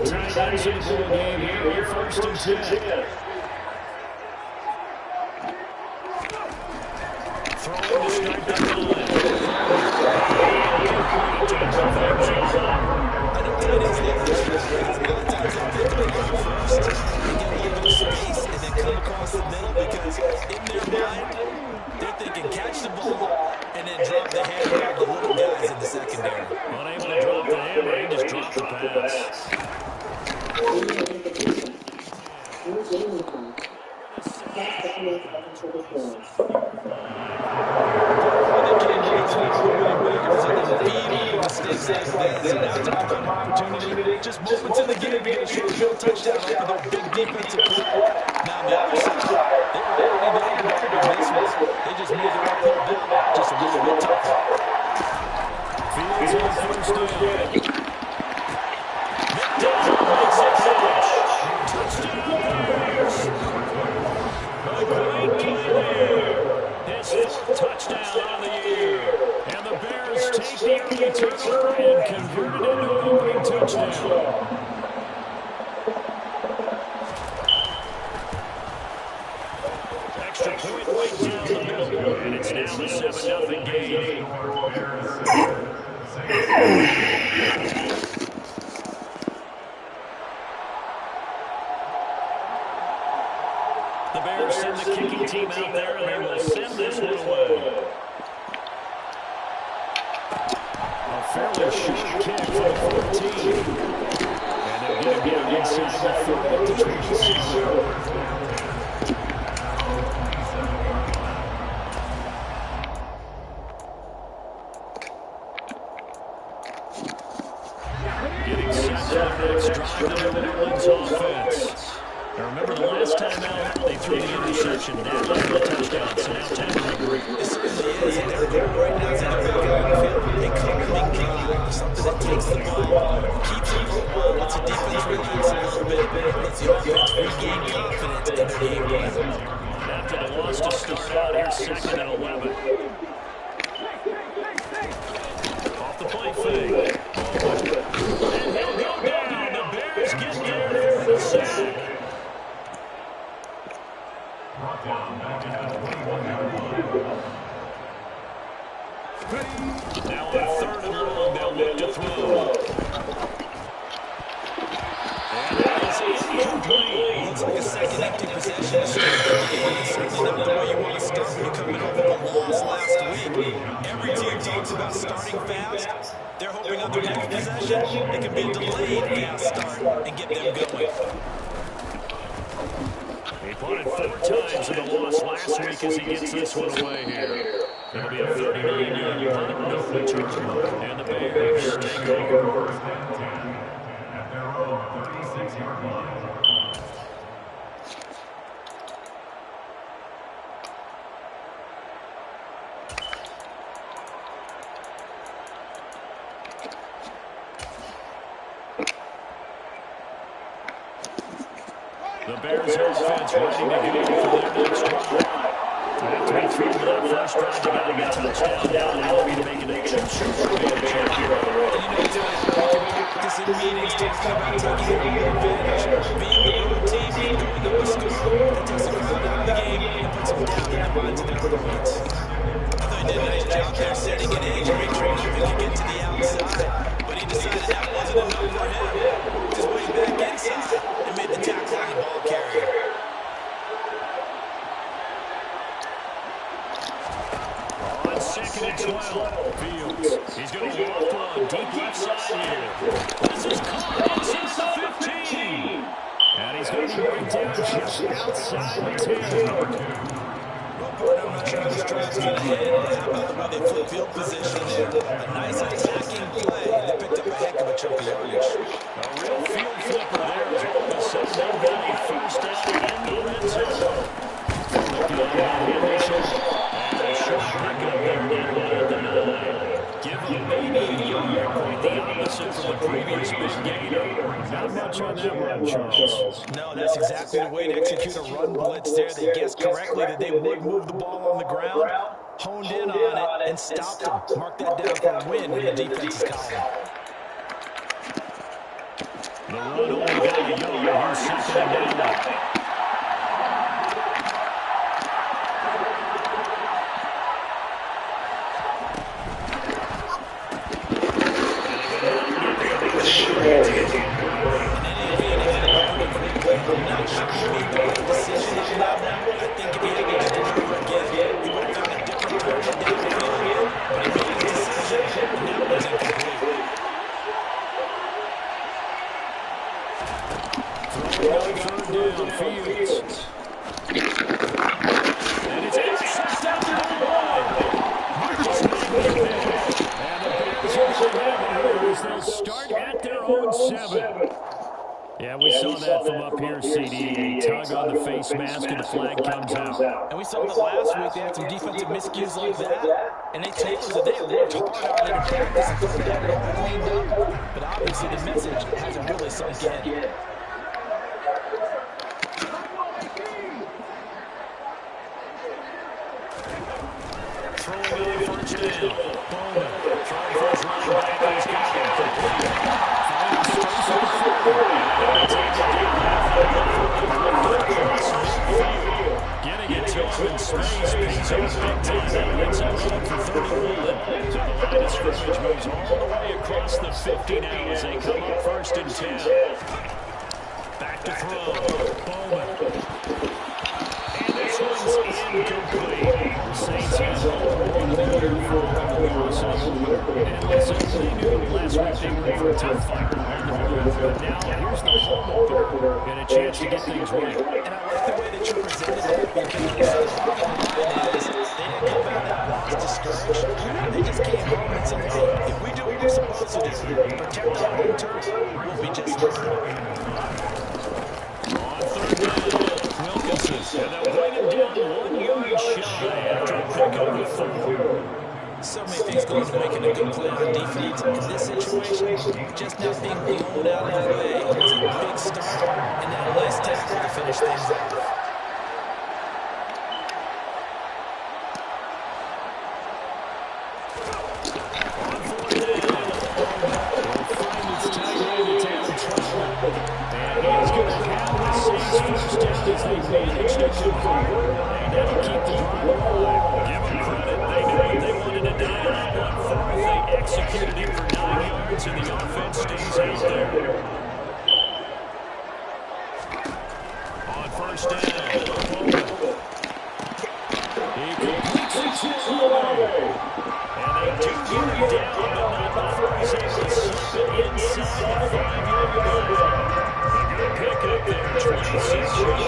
Three tight ends in the ball game here on 1st and 10. Throwing to strike the line. I know tight ends love this because a lot of times they'll pick the line first and get a little bit of space and then come across the middle because in their mind, they're thinking catch the ball and then drop the hammer on the little guys in the secondary. Unable to drop the hammer, he just dropped the pass. Just moments in the game, get a short touchdown off of their big defensive play. Now on the other side, they were already down this one. They just made their uphill battle just a little bit tougher. Fields on 1st down. Touchdown on the year. And the Bears take the early turnover and convert it into an opening touchdown. Extra point right down the middle. And it's now a 7-0 game. The Bears send the kicking team out there, and they will send this one away. A fairly short kick for the 14. And they're going to get inside the 40 to 27. Getting set for the next drive to the New Orleans offense. Now remember, the last time out, they threw the interception. That led to a touchdown, so now 10-3. It certainly is, and their goal right now is to get back on the field. A calming drive, something that takes the ball, keeps it mobile, lets the defense relax a little bit, lets the offense regain confidence in their game plan. After the loss to start out, here's 2nd and 11. Off the play fake. And he'll go down. The Bears get there for the sack. Now on 3rd and long, they'll look to throw. And that is incomplete. Looks like a second empty possession to start the game. It's certainly not the way you want to start when you're coming off of a loss last week. Every team talks about starting fast. They're hoping on their next possession it can be a delayed fast start and get them going. He punted 4 times in the loss last week as he gets this one away here. It'll be a 39-yard punt, no return, and the Bears take over. At their own 36-yard line. The Bears offense ready to go for their next drive. After he threw that first drive, they got to get a touchdown down and looking to make it a two-shot advantage here. This in meetings talking about taking the advantage, being the road team, going up a score, that takes the crowd out of the game and puts them down in the minds of their opponents. I thought he did a nice job there setting an edge, make sure nothing could get to the outside, but he decided that wasn't enough for him. Just went back inside and made the tackle on the ball carrier. On 2nd and 12, Fields. He's going to loft one deep left side here. This is caught inside the 15. is going to be right down just outside the 10. I'm not sure how this drive's going to handle it. How about the way they flip field position there? A nice attacking play. They picked up a heck of a chunk of yardage. A real field flipper there as all of a sudden they've got a first down in the red zone. Looking at Henderson. And a short pickup there down at the 9. Give them maybe a yard. Quite the opposite from the previous big gainer. Not much on that run, Charles. No, that's exactly the way to execute a run blitz there. They guessed correctly that they would move the ball on the ground, honed in on it, and stopped them. Mark that down for a win in the defense's column. The run only got a yard. Here's second and down. Yeah, we saw that from up here, CD. A tug on the face mask and the flag comes out. And we saw that last week. They had some defensive miscues like that. And they tailed it. They worked hard on it in practice and thought they had it all cleaned up. But obviously the message hasn't really sunk in. Throwing on first down. Bowman trying for his running back. He's got him. Getting it to him in space. Pays off big time. That lets him run for 31. So the line of scrimmage moves all the way across the 50 now as they come up first and 10. Back to throw. Bowman. And this one's incomplete. The Saints have one of the year for losses. And listen, they knew last week they were for a tough fight on the road. But now here's the home opener and a chance to get things right. And I like the way that you presented that because the bottom line is they didn't come out of that loss discouraged. They just came home and said, hey, if we do what we're supposed to do, protect our home turf, we'll be just fine. On third down, Wilkinson. And they'll bring him down 1 yard shy after a pickup with 4. So many things go into making a good play on defense. In this situation, just not being blown out of the way was a big start, and then a nice tackle to finish things off. First down as they managed to convert and keep the drive alive. Give them credit. They knew what they wanted to do on that 1/4. They executed it for 9 yards, and the offense stays out there. On first down, he completes it to Dawg. And they do get him down, but not before he's able to slip it inside the 5-yard line. Pick up there, 26 yards.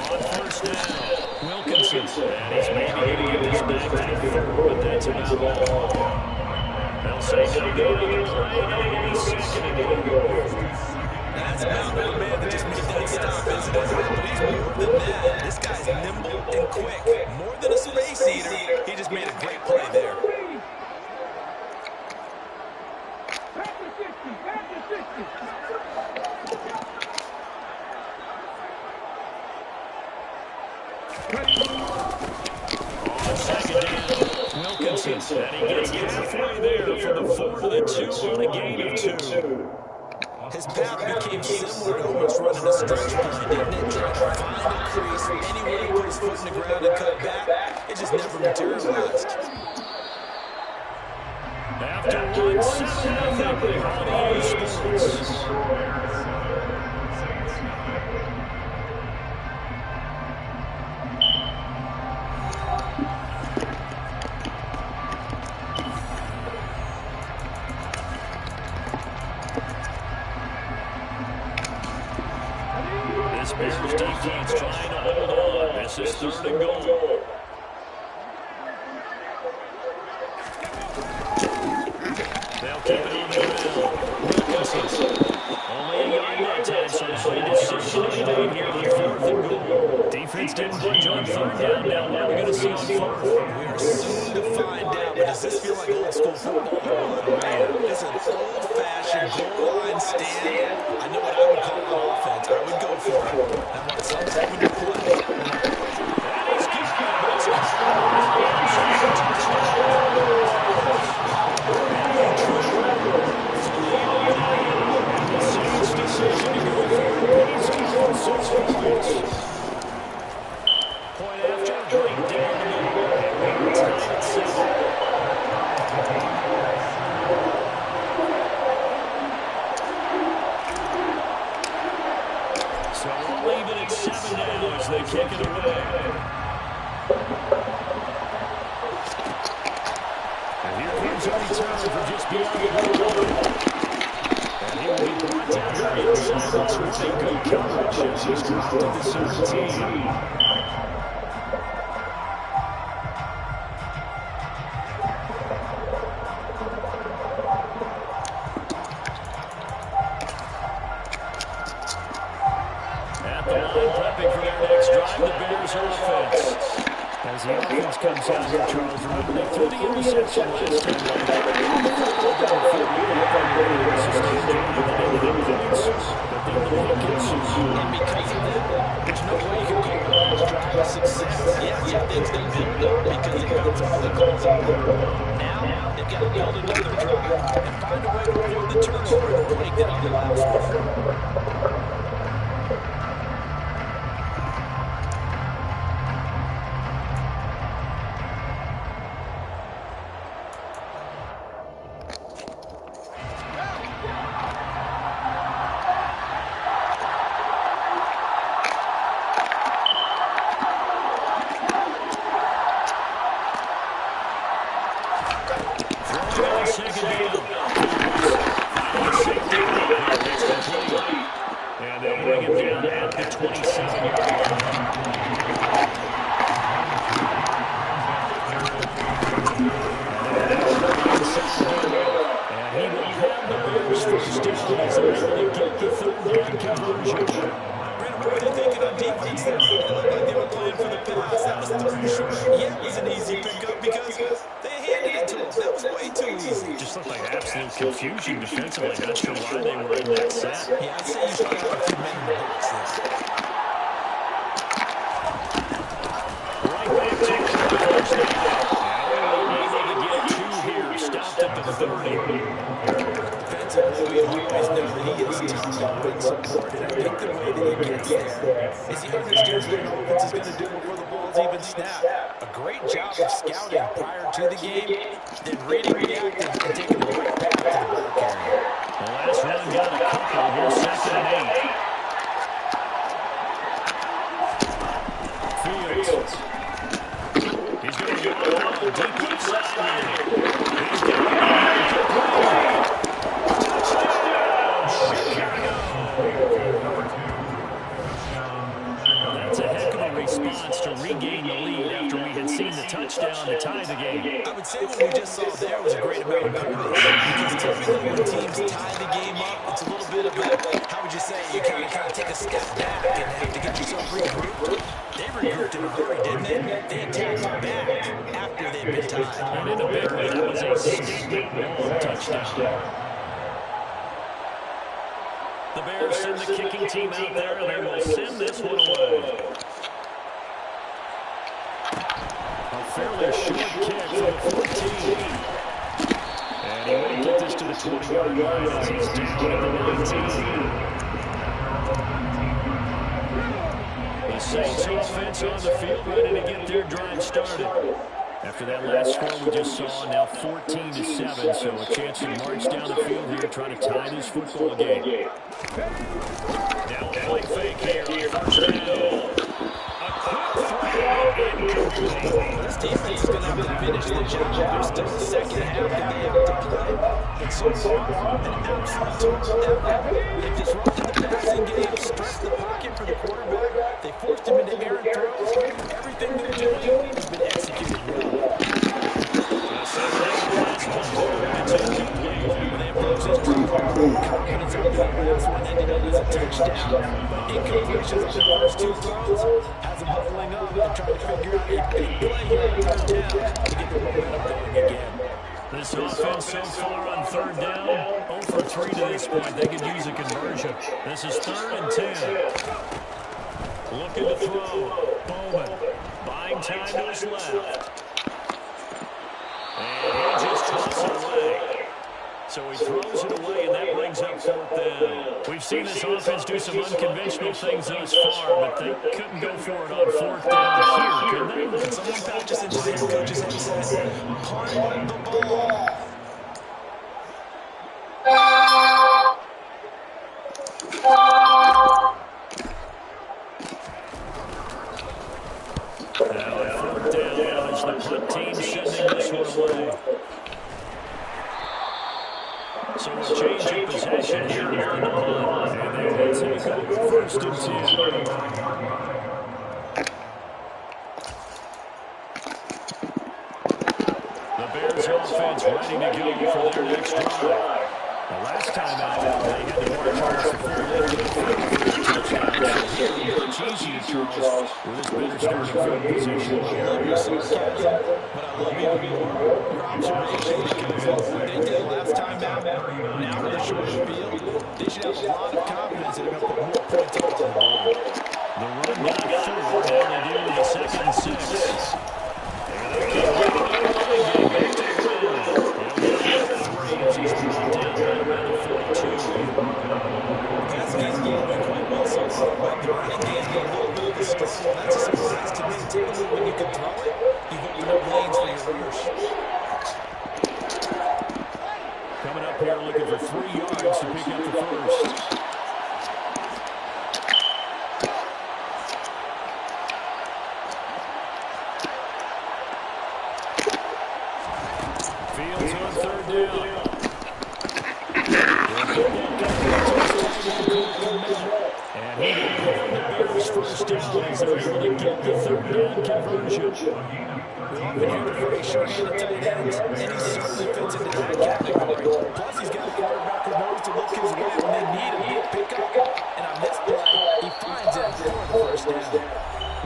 On first down, Wilkinson. And he's maybe going to get this back to the 4, but that's about all. They'll say no gain on the play, and it'll be second and goal. That's about the man that just made that stop, isn't it? But he's more than that. This guy's nimble and quick. More than a space eater, he just made a great play there. On second down, Wilkinson. And he gets halfway there for the 4 to the 2 on a gain of 2. His path became similar to almost running a stretch play, didn't it? Trying to find a crease, anywhere he put his foot in the ground and cut back, it just never materialized. After 1-7 on EA Sports. third and goal. They'll keep it on the ground. Wilkinson. Only a yard that time, so the decision is made here on fourth and goal. Defense didn't budge on third down. Now what are we going to see on fourth? We are soon to find out, but does this feel like old school football? Oh, man. This is an old-fashioned goal line stand. I know what I would call an offense. I would go for it. I want some type of play. That is good. Decision to go for it. He's got 6 points. Point after, right down the middle. Tied at 7. So we'll leave it at 7 now as they kick it away. And here comes a return for just beyond the goal. And he will be brought down here inside the 20. Good coverage as he's dropped to the 17. At the line, prepping for their next drive, the Bears offense. As the offense comes out here, Charles, remember they threw the interception last And because of that, there's no way you can call it a drive of success. Yeah, things they build up because they got some other calls out there. Now, they've got to build another drive and find a way to avoid the turnover and break that other allows for. And they'll bring him down at the 27-yard line. And he will have the Bears first down as they're able to get the third down conversion. Brandon, what were they thinking on defense there? It looked like they were playing for the pass. That was third and short. Yeah, it was an easy pickup because they handed it to him. That was way too easy. Just looked like absolute confusion defensively. Not sure why they were in that set. Yeah, I'd say you probably got a few men in the box there. Right back to the first down. Able to get 2 here. Stopped at the 30. Defensively, we always know that he is tough to win support, and I think the way that he gets there is he understands what an offense is going to do before the ball's even snapped. A great job of scouting prior to the game, then reading, reacting, and taking the right path to the ball carrier. The last run got a couple here, 2nd and 8. Fields. He's going to go on deep inside here. He's got it. That's a heck of a response to regain the lead after we had seen the touchdown to tie the game. I would say what we just saw there was a great amount of points, because typically when teams tie the game up, it's a little bit of a, how would you say, you kind of take a step back and have to get yourself regrouped. They regrouped in a hurry, didn't they? They attacked back after they'd been tied. And in a big way, that was a statement long touchdown. The Bears send the kicking team out there, and they will send this one away. A fairly short kick for the 14. And he won't get this to the 20-yard line as he's down at the 19. The Saints offense on the field, ready to get their drive started. After that last score we just saw, now 14-7, so a chance to march down the field here, trying to tie this football game. Now play fake here on first down. A quick throw incomplete. This defense is going to have to finish the job. There's still the second half that they have to play. But so far, an absolute total effort. They've disrupted the passing game, stretched the pocket for the quarterback. They forced him into errant throws. Everything they're doing has been executed well. When they approach this drive, confidence after that last one ended up as a touchdown. Incompletions on the first two throws has them huddling up and trying to figure out a big play here on third down to get the momentum going again. This offense so far on third down, 0 for 3 to this point. They could use a conversion. This is 3rd and 10. Looking to throw. Bowman buying time to his left. And he just tosses it away. So he throws it away, and that brings up 4th down. We've seen this offense do some unconventional things thus far, but they couldn't go for it on 4th down here, could they? Can someone patch us into the head coach's headset? Punt the ball. Now at 4th down, as the punt team sending this one away. So a change of possession here on the punt. And they will take over 1st and 10. The Bears offense ready to go for their next drive. The last time out, they had to march across the full length of the field for their touchdown. So here, much easier, Charles, with this better starting field position. I love your sarcasm, but I love even more your observation, because what they did last time out, now with a shorter field, they should have a lot of confidence that they're going to put more points up on the board. The run got 4, now they do with a 2nd and 6. And they keep running the running game back to the ground. He'll get 3 as he's brought down right around the 42. Passing game's going quite well so far, but the running game's been a little bit of a struggle. That's a surprise to me. Typically, when you can throw it, you've opened up lanes for your runners. Coming up here looking for 3 yards to pick up the first. Fields on 3rd down. And he will the Bears 1st down as they're able to get the 3rd down conversion. We often hear the phrase short-handed tight ends, and he certainly fits into that category. Plus, he's got a quarterback who knows to look his way when they need a big pickup. And on this play, he finds it for the 1st down.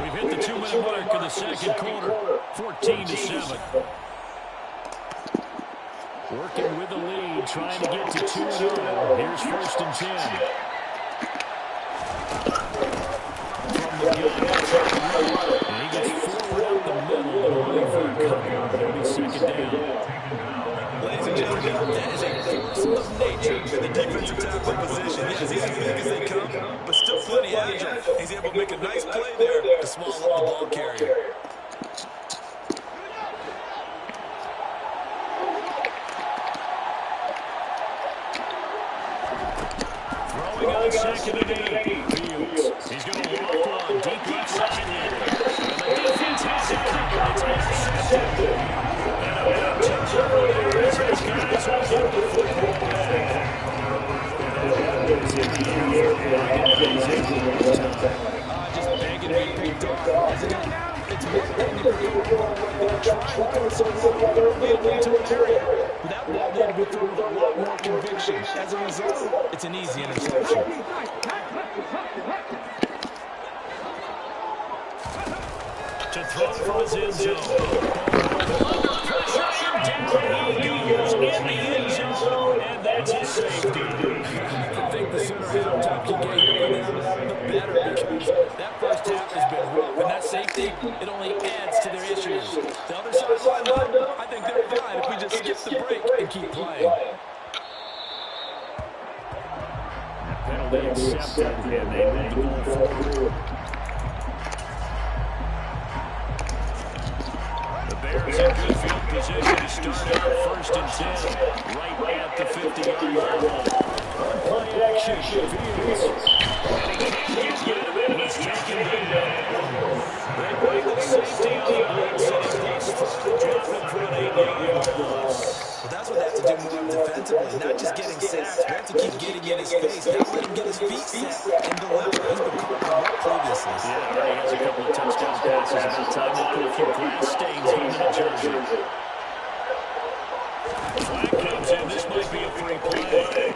We've hit the 2-minute mark of the 2nd quarter, 14-7. Working with the lead, trying to get to 2-0. Here's 1st and 10. From the gun, and he gets forward out the middle, but only for a couple. It'll be 2nd down. Ladies and gentlemen, that is a force of nature in the defensive tackle position. Yes, he's as big as they come, but still plenty agile. He's able to make a nice play there to swallow up the ball carrier. Throwing on 2nd and 8. Fields. He's going to walk one deep left side here. And the defense has it covered. It's intercepted. And a big turnover there as his guys will get the football back. Just begging to be picked off, isn't it? It's one thing to be when they're trying to throw something early into an area. That ball needed to be thrown with a lot more conviction. As a result, it's an easy interception. To throw from his end zone. Under pressure, and down he goes in the end zone, and that's his safety. I think the sooner halftime can get here for them, the better, because that first half has been rough, and that safety, it only adds to their issues. The other side lined up, I think they're fine if we just skip the break and keep playing. Penalty accepted, and they move the ball forward. The Bears in good field position to start out 1st and 10, right at the 50-yard line. Play action, Fields. And he can't get it, and he's taken down. They bring the safety on the blitz, and he busts through, dropping for an 8-yard loss. Well, that's what they have to do more of defensively, not just getting sacks. We have to keep getting in his face, not let him get his feet set and deliver. He's been carving him up previously. Yeah, already has a couple of touchdown passes. About time to put a few grass stains on the jersey. Flag comes in. This might be a free play.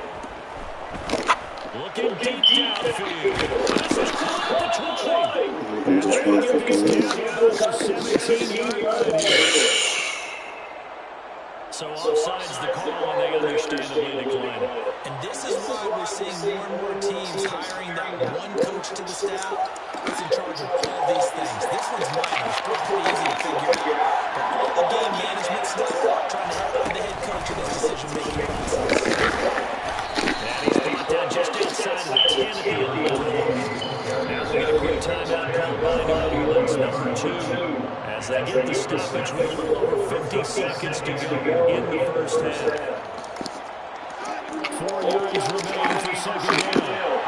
Looking deep downfield. This is caught at the 20. And they're going to get this down out to 17-yard line here. So offside's the call, and they understandably decline it. And this is why we're seeing more and more teams hiring that one coach to the staff that's in charge of all these things. This one's minor. It's pretty easy to figure out. But all the game management stuff, trying to help out the head coach in his decision-making process. And he's brought down just outside of the 10 at the end of the drive. Now we get a quick timeout called by New Orleans, number 2. As they get the stoppage with a little over 50 seconds to go in the first half. 4 yards remaining for second down.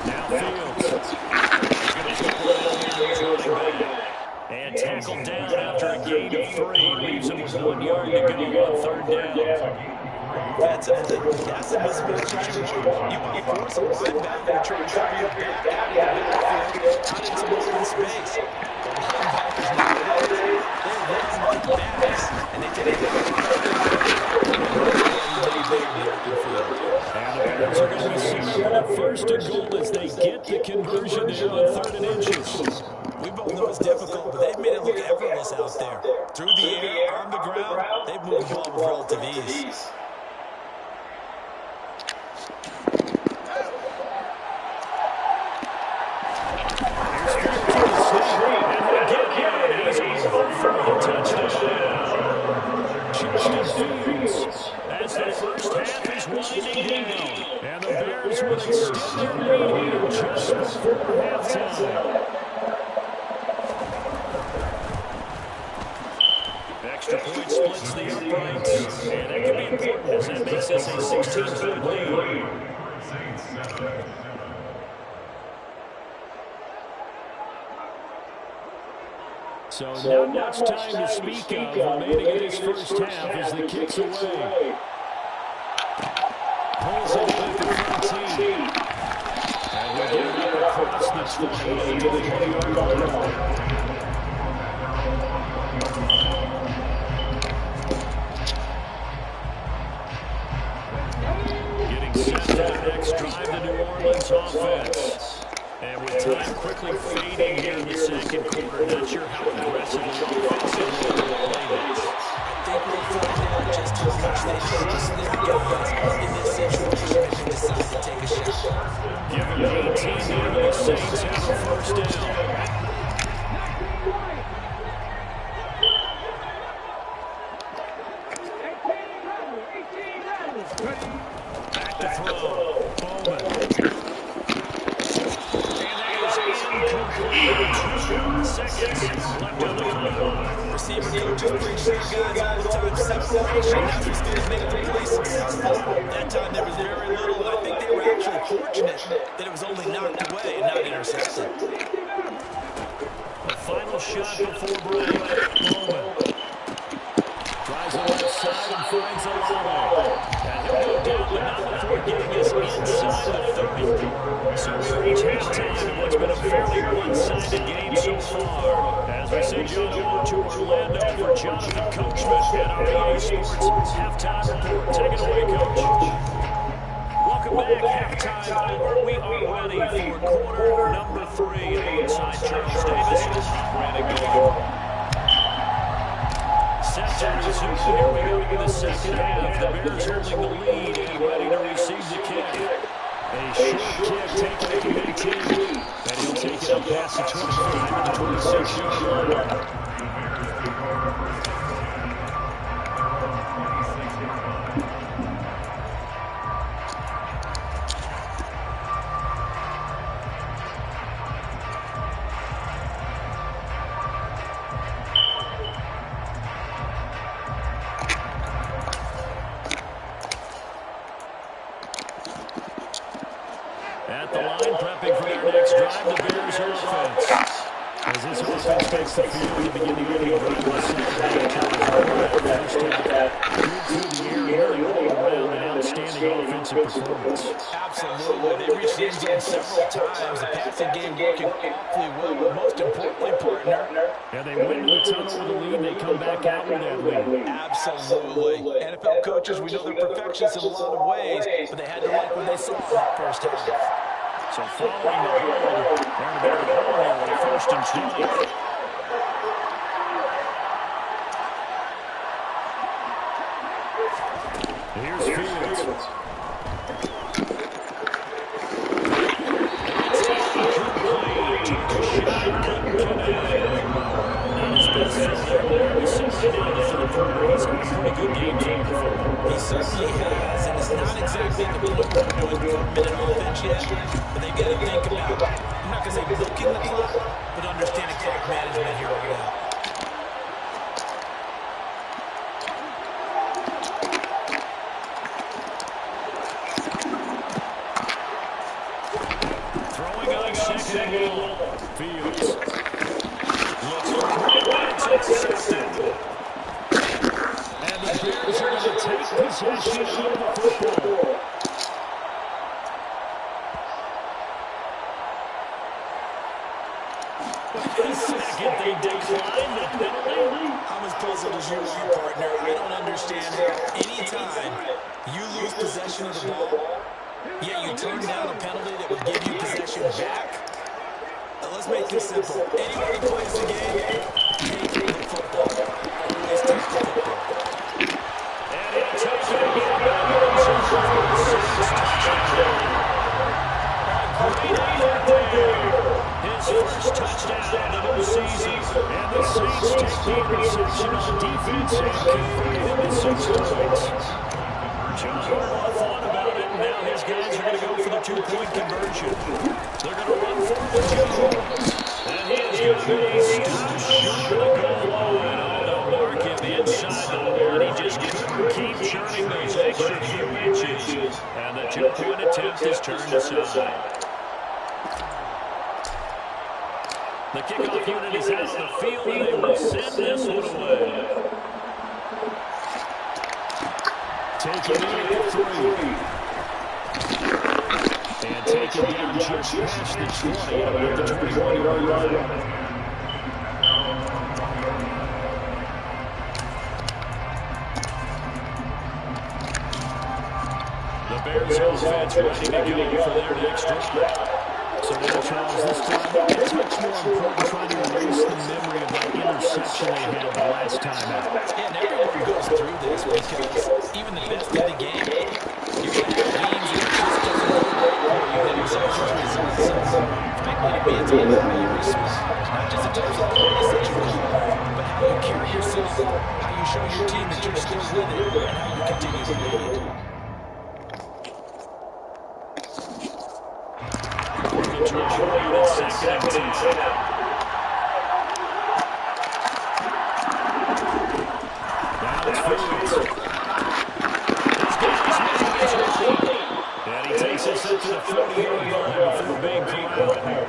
Now Fields. He's going to take around here. He's running back. And tackled down after a gain of 3. Leaves him with 1 yard to go on third down. That's a mismatch situation. You want to force a linebacker to try and cover your back out of the backfield, out into open space. The linebackers nowadays, they're running like backs, and they take advantage of And the Bears are going to receive on first and goal as they get the conversion there on 3rd and inches. We both know it's difficult, but they've made it look effortless out there. Through the air, on the ground, they've moved the ball with relative ease. As the first half is winding down, and the Bears will extend their lead here just before halftime. Extra point splits the uprights, and that could be important as that makes this a 16-point lead. So not much time to speak of remaining in this first half as the kick's away. Pulls it in at the 13. And we'll get it across the 20 to the 20-yard line. Getting set for the next drive, the New Orleans offense. And with time quickly fading here in the second quarter, not sure how aggressively offensively they'll play this. I think we'll find out just how much they trust their guys in this situation and decide to take a shot. Give them 18 here, the Saints have a first down. Back to throw. Bowman. Receiver coaches preach to their guys all the time. Separation, that's what's going to make the play successful. That time there was very little, and I think they were actually fortunate that it was only knocked away and not intercepted. A final shot before break. Bowman tries the left side and finds a Lalo. And he'll go down, but not before getting us inside the 30. So we reach halftime in what's been a fairly one-sided game so far. As we say, John, over to Orlando for Jonathan Coachman at REA Sports Halftime Report. Take it away, Coach. Welcome back. Halftime over. We are ready for quarter number 3 alongside Charles Davis. Brandon Gore. Set to resume. Here we go in the second half. The Bears holding the lead and ready to receive the kick. A short kick taken at the 18. And he'll take it up past the 25 to the 26-yard line. prepping for their next drive, the Bears offense. As this offense takes the field to begin the opening drive of the second half, Charles, that first half, good through the air, really all around an outstanding offensive performance. Absolutely. They reached the end zone several times. The passing game working awfully well, but most importantly, partner. And they went into the tunnel with a lead. They come back out with that lead. Absolutely. NFL coaches, we know they're perfectionists in a lot of ways, but they had to like what they saw in that first half. So following the hold, they're going to be at home here with 1st and 20. Here's Fields. He certainly has, and it's not exactly the point where we're doing 4-minute offense yet, but they've got to think about, I'm not going to say milking the clock, but understanding clock management here right now. Throwing on second and goal. Fields. Looks for it. It's intercepted. And the Bears are going to take possession of the football. The second they decline the penalty. I'm as puzzled as you are, partner. I don't understand how anytime you lose possession of the ball, yet you turn down a penalty that would give you possession back. Let's make this simple. Anyone who plays the game, take the football. Always take the football. And he takes it again. Great effort there. His first touchdown of the new season. And the Saints take the interception on defense and convert him to 6 points. John Harbaugh thought about it, and now his guys are going to go for the 2-point conversion. They're going to run for it with Jones. And he is going to be stopped short of the goal line. Oh, they'll mark him inside the line. He just couldn't keep churning those extra few inches. And the 2-point attempt is turned aside. The kickoff unit is out on the field, and they will send this one away. Take it in at 3. And take it down just past the 20 at about the 21-yard line. The Bears offense ready to go for their next drive. So now, Charles, this time, it's much more important trying to erase the memory of that interception they had the last time out. And everyone goes through this because even the best in the game, you're going to have games that just doesn't go right for you that results in results. So, frankly, to me, it's all about how you respond, not just in terms of plays that you call, but how you carry yourself, how you show your team that you're still with it, and how you continue to lead. And he takes us up to the 40-yard line before being called out.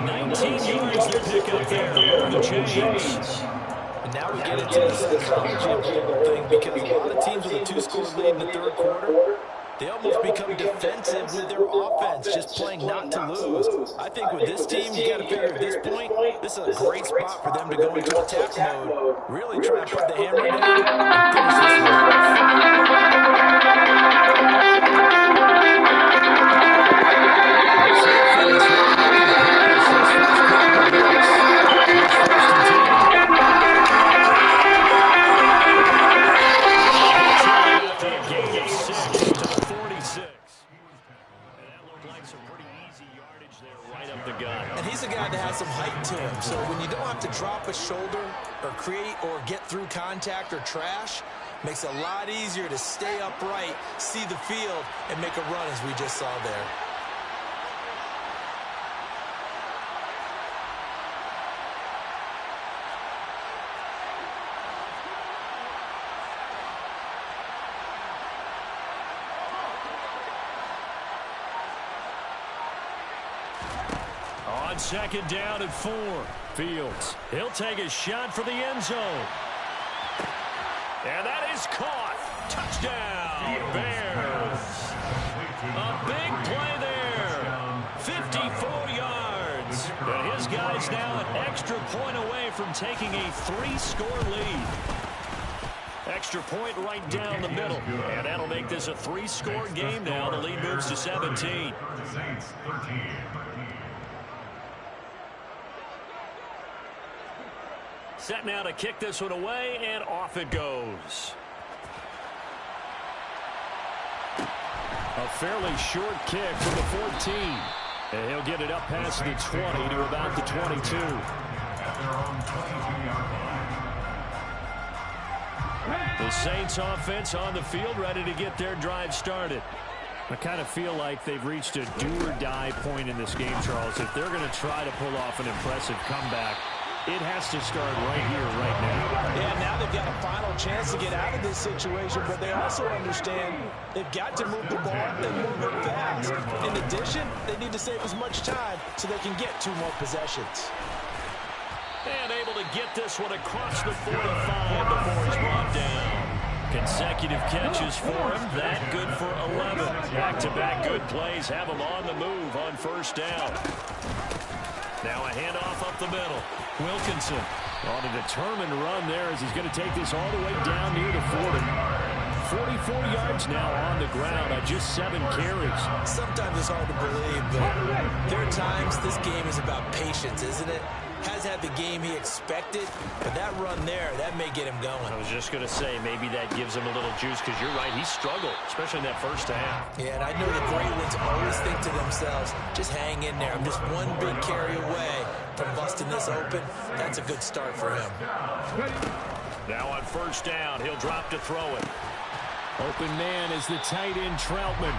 19 yards to pick up there on the change. And now we get into the psychology of the whole thing because a lot of teams with a 2-score lead in the third quarter, they almost become defensive with their offense, just playing not to lose. I think with this team, you got to figure at this point, this is a great spot for them to go into attack mode, really try to put the hammer down and finish this one off. And he's a guy that has some height to him, so when you don't have to drop a shoulder or create or get through contact or trash, makes it a lot easier to stay upright, see the field, and make a run as we just saw there. On second down and 4. Fields, he'll take a shot for the end zone. And that is caught. Touchdown, Bears. A big play there. 54 yards. And his guys now an extra point away from taking a 3-score lead. Extra point right down the middle. And that'll make this a 3-score game now. The lead moves to 17. Set now to kick this one away, and off it goes. A fairly short kick from the 14. And he'll get it up past the 20 to about the 22. The Saints offense on the field, ready to get their drive started. I kind of feel like they've reached a do-or-die point in this game, Charles. If they're going to try to pull off an impressive comeback, it has to start right here, right now. Yeah, now they've got a final chance to get out of this situation, but they also understand they've got to move the ball and move it fast. In addition, they need to save as much time so they can get 2 more possessions. And able to get this one across the 45 before he's brought down. Consecutive catches for him. That good for 11. Back-to-back good plays have him on the move on first down. Now a handoff up the middle. Wilkinson on a determined run there as he's going to take this all the way down near the 40. 44 yards now on the ground on just 7 carries. Sometimes it's hard to believe, but there are times this game is about patience, isn't it? Has had the game he expected, but that run there, that may get him going. I was just going to say, maybe that gives him a little juice, because you're right, he struggled, especially in that first half. Yeah, and I know the great ones always think to themselves, just hang in there. I'm just one big carry away from busting this open. That's a good start for him. Now on first down, he'll drop to throw it. Open man is the tight end, Troutman.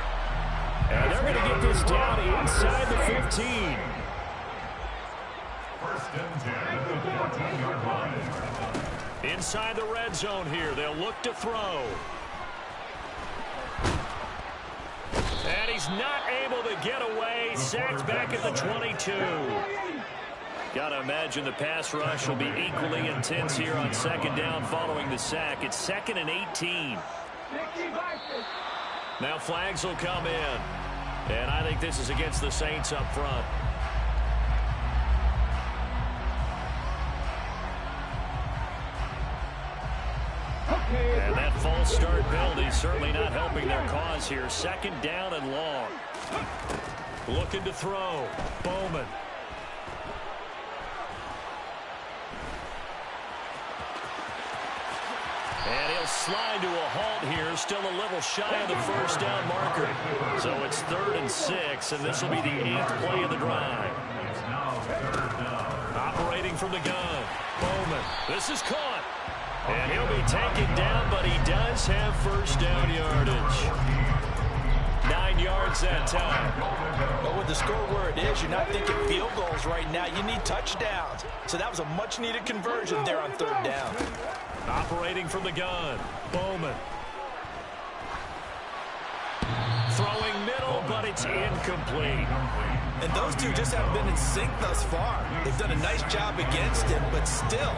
And they're going to get this down inside the 15. Inside the red zone here. They'll look to throw. And he's not able to get away. Sacked back at the 22. Gotta imagine the pass rush will be equally intense here on second down following the sack. It's 2nd and 18. Now flags will come in. And I think this is against the Saints up front. And that false start penalty certainly not helping their cause here. 2nd down and long. Looking to throw. Bowman. And he'll slide to a halt here. Still a little shy of the first down marker. So it's 3rd and 6, and this will be the 8th play of the drive. Operating from the gun. Bowman. This is caught. And he'll be taken down, but he does have first down yardage. 9 yards that time. But with the score where it is, you're not thinking field goals right now. You need touchdowns. So that was a much-needed conversion there on 3rd down. Operating from the gun. Bowman. Throwing middle, but it's incomplete. And those two just haven't been in sync thus far. They've done a nice job against him, but still,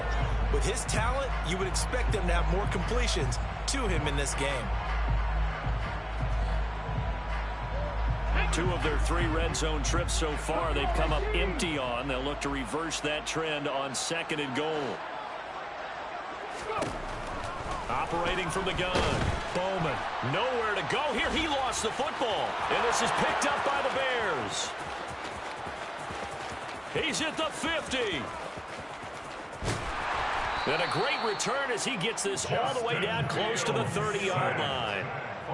with his talent, you would expect them to have more completions to him in this game. 2 of their 3 red zone trips so far they've come up empty on. They'll look to reverse that trend on 2nd and goal. Operating from the gun. Bowman. Nowhere to go here. He lost the football. And this is picked up by the Bears. He's at the 50. And a great return as he gets this all the way down close to the 30-yard line.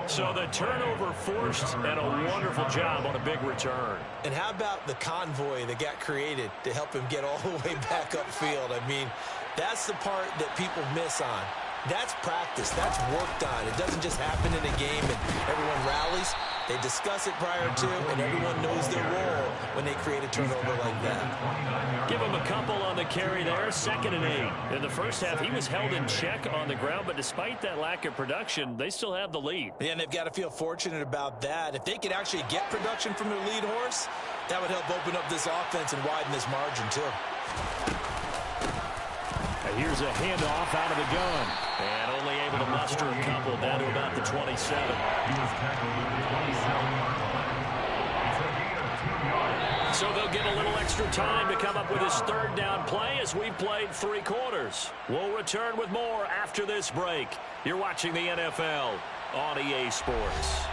So the turnover forced and a wonderful job on a big return. And how about the convoy that got created to help him get all the way back upfield? I mean, that's the part that people miss on. That's practice. That's worked on. It doesn't just happen in a game and everyone rallies. They discuss it prior to, and everyone knows their role when they create a turnover like that. Give him a couple on the carry there. 2nd and 8. In the first half, he was held in check on the ground, but despite that lack of production, they still have the lead. Yeah, and they've got to feel fortunate about that. If they could actually get production from their lead horse, That would help open up this offense and widen this margin, too. And here's a handoff out of the gun. And only able to muster a couple down to about the 27. So they'll get a little extra time to come up with his third down play as we've played 3 quarters. We'll return with more after this break. You're watching the NFL on EA Sports.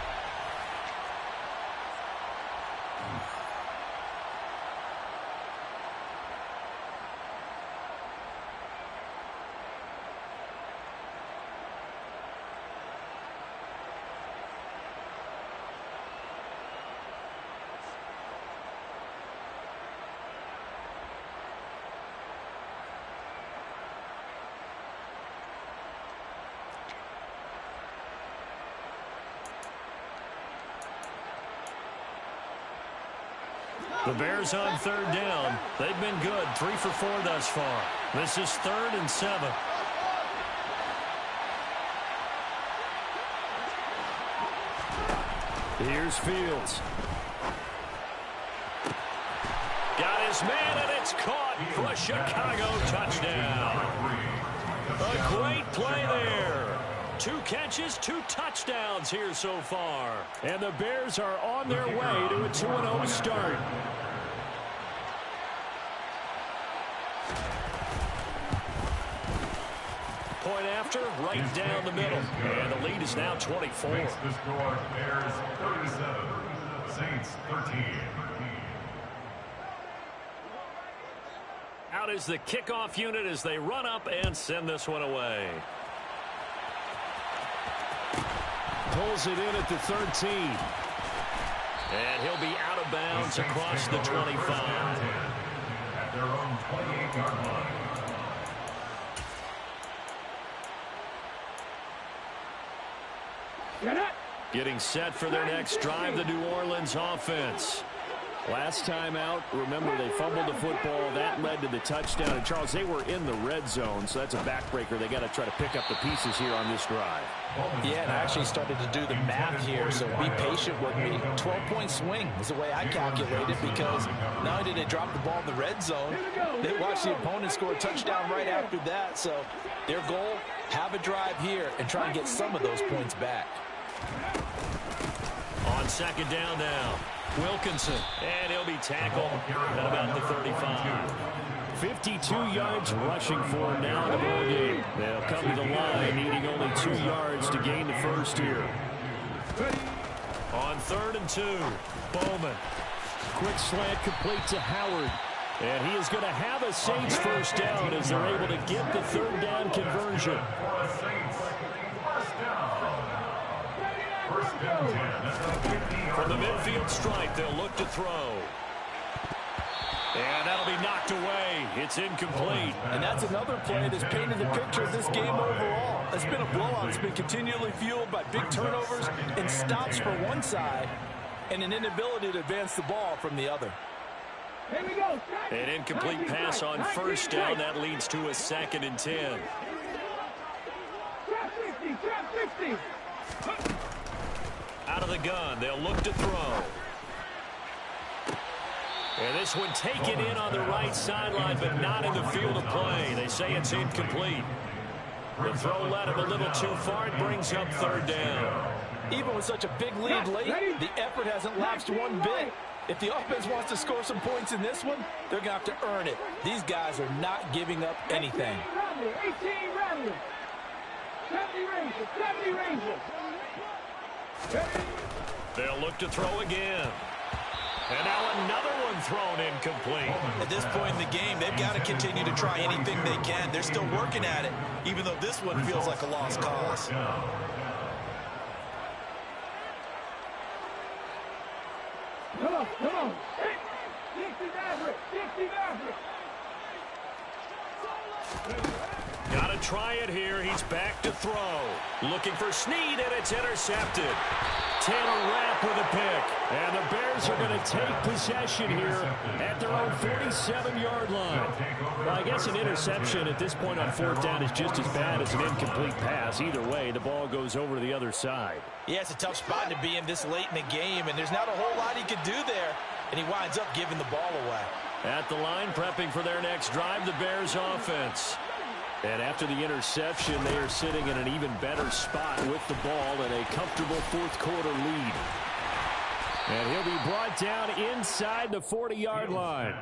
The Bears on third down. They've been good. 3 for 4 thus far. This is 3rd and 7. Here's Fields. Got his man, and it's caught for a Chicago touchdown. A great play there. 2 catches, 2 touchdowns here so far. And the Bears are on their way to a 2-0 start. Point after, right down the middle. And the lead is now 24. Makes the score Bears 37, Saints 13. Out is the kickoff unit as they run up and send this one away. Pulls it in at the 13. And he'll be out of bounds across the 25. At their own 28-yard line. Getting set for their next drive, the New Orleans offense. Last time out, remember, they fumbled the football. That led to the touchdown. And, Charles, they were in the red zone, so that's a backbreaker. They got to try to pick up the pieces here on this drive. Yeah, and I actually started to do the math here, so be patient with me. 12-point swing is the way I calculate it, because not only did they drop the ball in the red zone, they watched the opponent score a touchdown right after that. So their goal, have a drive here and try and get some of those points back. On second down now, Wilkinson, and he'll be tackled at about the 35. 52 yards rushing for him now in the ball game. They'll come to the line, needing only 2 yards to gain the first here. On 3rd and 2, Bowman. Quick slant complete to Howard. And he is going to have a Saints first down as they're able to get the 3rd down conversion. From the midfield stripe, they'll look to throw. And that'll be knocked away. It's incomplete. And that's another play that's painted the picture of this game overall. It's been a blowout. It's been continually fueled by big turnovers and stops for one side and an inability to advance the ball from the other. Here we go. An incomplete pass on first down. That leads to a 2nd and 10. Trap 50, trap 50. Out of the gun, they'll look to throw. And this one taken in on the right sideline, but not in the field of play. They say it's incomplete. The throw led him a little too far. It brings up 3rd down. Even with such a big lead late, the effort hasn't lapsed one bit. If the offense wants to score some points in this one, they're going to have to earn it. These guys are not giving up anything. 18 Rams. 70 Rangers. 70 Rangers. They'll look to throw again. And now another one thrown incomplete. At this point in the game, they've got to continue to try anything they can. They're still working at it, even though this one feels like a lost cause. Come on, come on. 60 Maverick. 60 Maverick. Got to try it here. He's back to throw. Looking for Snead, and it's intercepted. Taylor Rapp with a pick. And the Bears are going to take possession here at their own 47-yard line. Well, I guess an interception at this point on 4th down is just as bad as an incomplete pass. Either way, the ball goes over to the other side. Yeah, it's a tough spot to be in this late in the game, and there's not a whole lot he could do there. and he winds up giving the ball away. At the line, prepping for their next drive, the Bears offense. And after the interception, they are sitting in an even better spot with the ball and a comfortable fourth-quarter lead. And he'll be brought down inside the 40-yard line.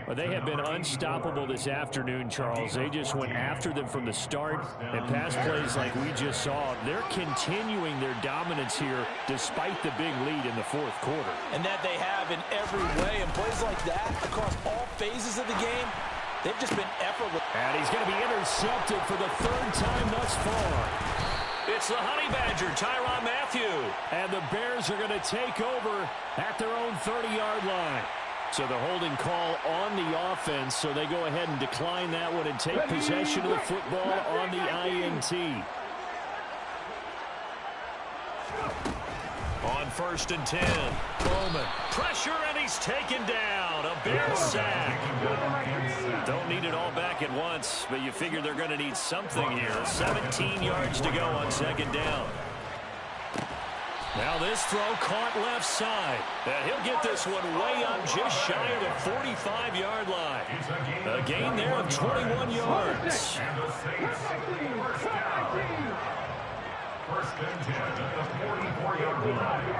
Well, they have been unstoppable this afternoon, Charles. They just went after them from the start, and pass plays like we just saw. They're continuing their dominance here despite the big lead in the fourth quarter. And that they have in every way. And plays like that across all phases of the game, they've just been effortless. And he's going to be intercepted for the third time thus far. It's the Honey Badger, Tyrann Mathieu. And the Bears are going to take over at their own 30-yard line. So the holding call on the offense, so they go ahead and decline that one and take possession of the football on the INT. On 1st and 10, Bowman. Pressure, and he's taken down. A Bear sack. Don't need it all back at once, but you figure they're going to need something here. 17 yards to go on 2nd down. Now this throw caught left side. And he'll get this one way up just shy of the 45-yard line. A gain there of 21 yards. And the Saints, first down. 1st and 10 at the 44-yard line.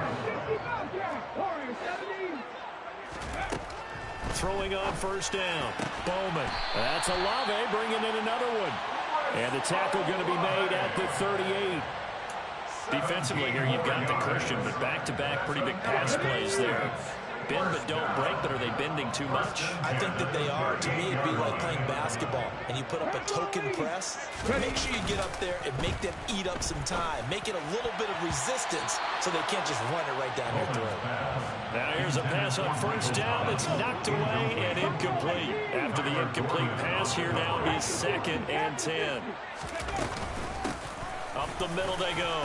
Throwing on 1st down. Bowman. That's Olave bringing in another one. And the tackle going to be made at the 38. Defensively here, you've got the cushion, but back-to-back pretty big pass plays there. Bend but don't break, but are they bending too much? I think that they are. To me, it'd be like playing basketball, and you put up a token press. Make sure you get up there and make them eat up some time. Make it a little bit of resistance so they can't just run it right down their throat. Now here's a pass on 1st down. It's knocked away and incomplete. After the incomplete pass, here now is 2nd and 10. Up the middle they go.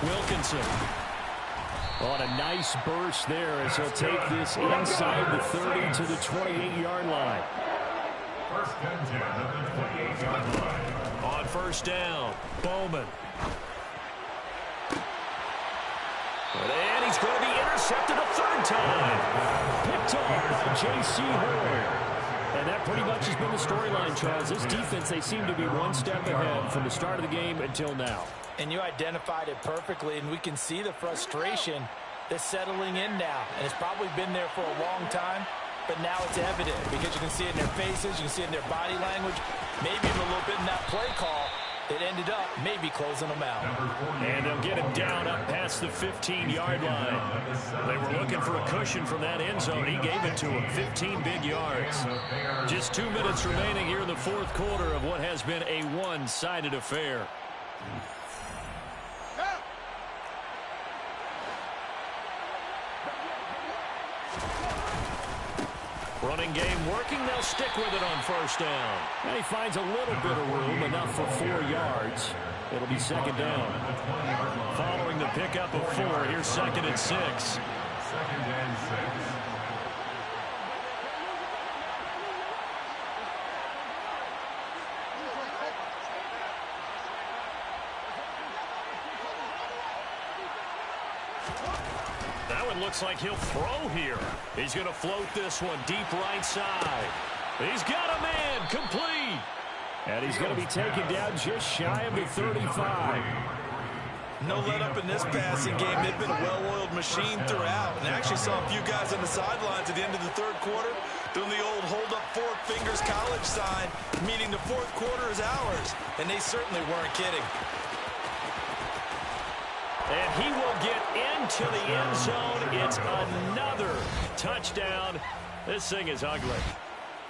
Wilkinson. On a nice burst there as he'll take this inside the 30 to the 28-yard line. 1st and 10 at the 28-yard line. On 1st down, Bowman. And he's going to be intercepted a 3rd time. Picked off by J.C. Horn. And that pretty much has been the storyline, Charles. This defense, they seem to be one step ahead from the start of the game until now. And you identified it perfectly, and we can see the frustration that's settling in now. And it's probably been there for a long time, but now it's evident because you can see it in their faces, you can see it in their body language, maybe even a little bit in that play call that ended up maybe closing them out. And they'll get him down up past the 15-yard line. They were looking for a cushion from that end zone. He gave it to him, 15 big yards. Just 2 minutes remaining here in the fourth quarter of what has been a one-sided affair. Running game working. They'll stick with it on 1st down. And he finds a little bit of room, enough for 4 yards. It'll be 2nd down. Following the pickup of 4, here's 2nd and 6. 2nd and 6. Looks like he'll throw here. He's going to float this one deep right side. He's got a man, complete. And he's going to be taken down just shy of the 35. No let up in this passing game. They've been a well-oiled machine throughout. And I actually saw a few guys on the sidelines at the end of the 3rd quarter doing the old hold up 4 fingers college sign, meaning the 4th quarter is ours. And they certainly weren't kidding. And he will get into the end zone. It's another touchdown. This thing is ugly.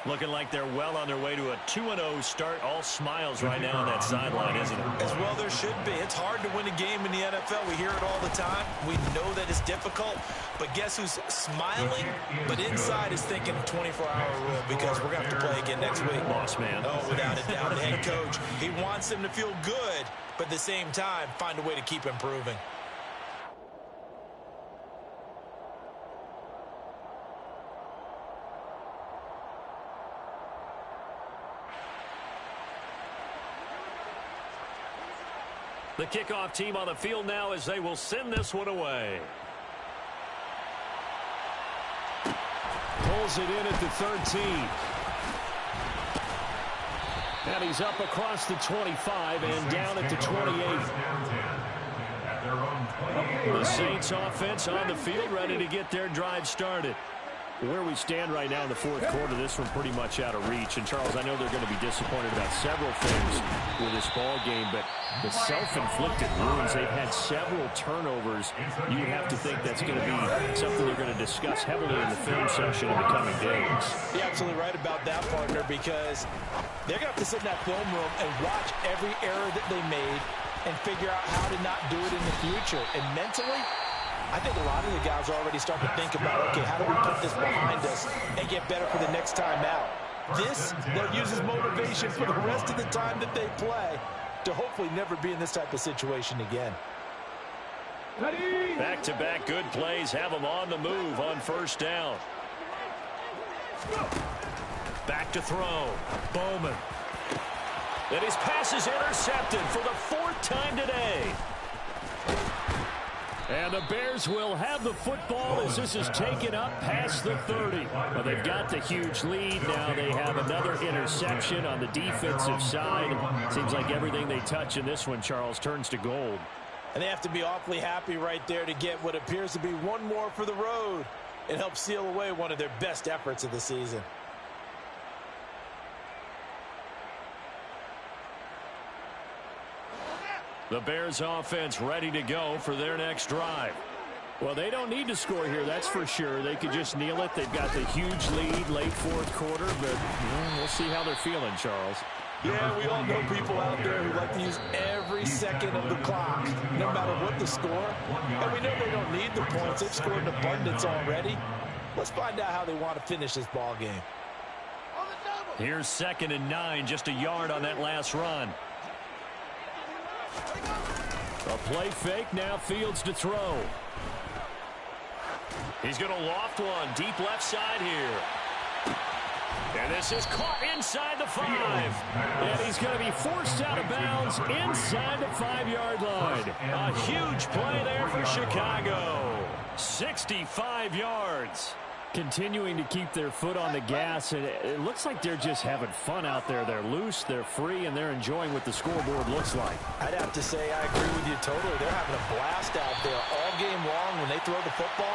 Looking like they're well on their way to a 2-0 start. All smiles right now on that sideline, isn't it? As well there should be. It's hard to win a game in the NFL. We hear it all the time. We know that it's difficult. But guess who's smiling? But inside is thinking 24-hour rule because we're going to have to play again next week. Boss man. Oh, without a doubt. Head coach, he wants them to feel good, but at the same time, find a way to keep improving. The kickoff team on the field now as they will send this one away. pulls it in at the 13. And he's up across the 25 and down at the 28. The Saints offense on the field, ready to get their drive started. Where we stand right now in the fourth quarter, this one pretty much out of reach. And, Charles, I know they're going to be disappointed about several things with this ball game, but the self-inflicted wounds, they've had several turnovers. You have to think that's going to be something they're going to discuss heavily in the film session in the coming days. You're absolutely right about that, partner, because they're going to have to sit in that film room and watch every error that they made and figure out how to not do it in the future. And mentally, I think a lot of the guys are already starting to think about, okay, how do we put this behind us and get better for the next time out? This, they'll use as motivation for the rest of the time that they play to hopefully never be in this type of situation again. Back-to-back good plays have them on the move on first down. Back to throw. Bowman. And his pass is intercepted for the fourth time today. And the Bears will have the football as this is taken up past the 30. Well, they've got the huge lead. Now they have another interception on the defensive side. Seems like everything they touch in this one, Charles, turns to gold. And they have to be awfully happy right there to get what appears to be one more for the road. It helps seal away one of their best efforts of the season. The Bears offense ready to go for their next drive. Well, they don't need to score here, that's for sure. They could just kneel it. They've got the huge lead late fourth quarter, but we'll see how they're feeling, Charles. Yeah, we all know people out there who like to use every second of the clock, no matter what the score. And we know they don't need the points. They've scored in abundance already. Let's find out how they want to finish this ball game. Here's 2nd and 9, just a yard on that last run. A play fake, now Fields to throw. He's going to loft one, deep left side here. And this is caught inside the 5. And he's going to be forced out of bounds inside the 5-yard line. A huge play there for Chicago. 65 yards. Continuing to keep their foot on the gas, and it looks like they're just having fun out there. They're loose, they're free, and they're enjoying what the scoreboard looks like. I'd have to say I agree with you totally. They're having a blast out there all game long. When they throw the football,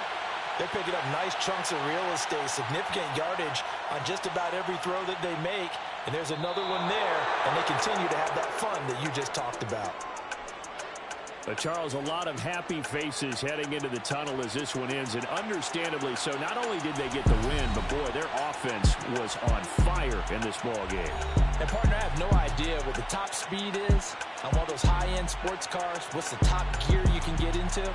they're picking up nice chunks of real estate, significant yardage on just about every throw that they make. And there's another one there, and they continue to have that fun that you just talked about. But Charles, a lot of happy faces heading into the tunnel as this one ends, and understandably so. Not only did they get the win, but boy, their offense was on fire in this ball game. And partner, I have no idea what the top speed is on one of those high-end sports cars. What's the top gear you can get into?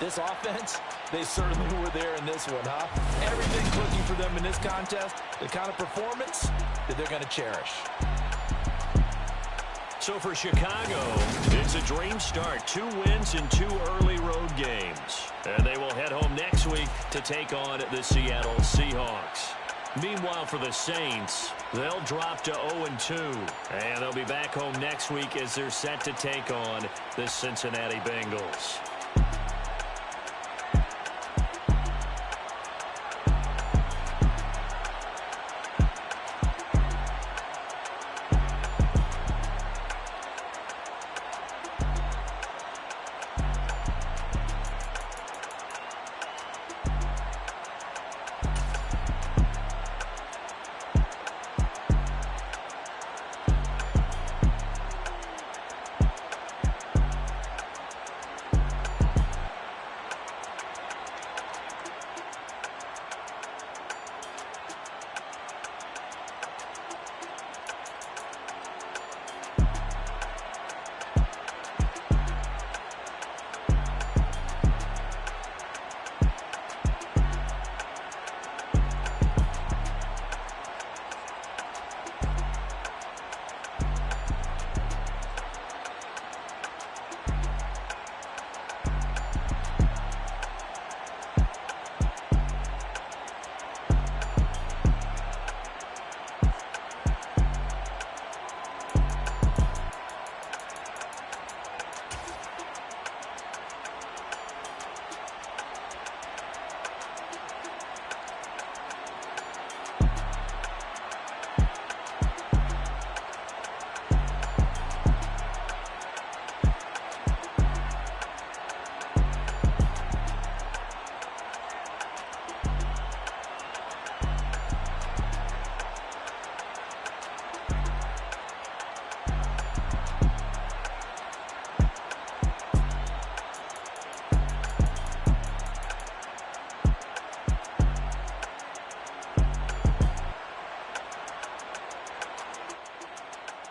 This offense, they certainly were there in this one, huh? Everything clicking for them in this contest, the kind of performance that they're going to cherish. So for Chicago, it's a dream start. 2 wins in 2 early road games. And they will head home next week to take on the Seattle Seahawks. Meanwhile, for the Saints, they'll drop to 0-2. And they'll be back home next week as they're set to take on the Cincinnati Bengals.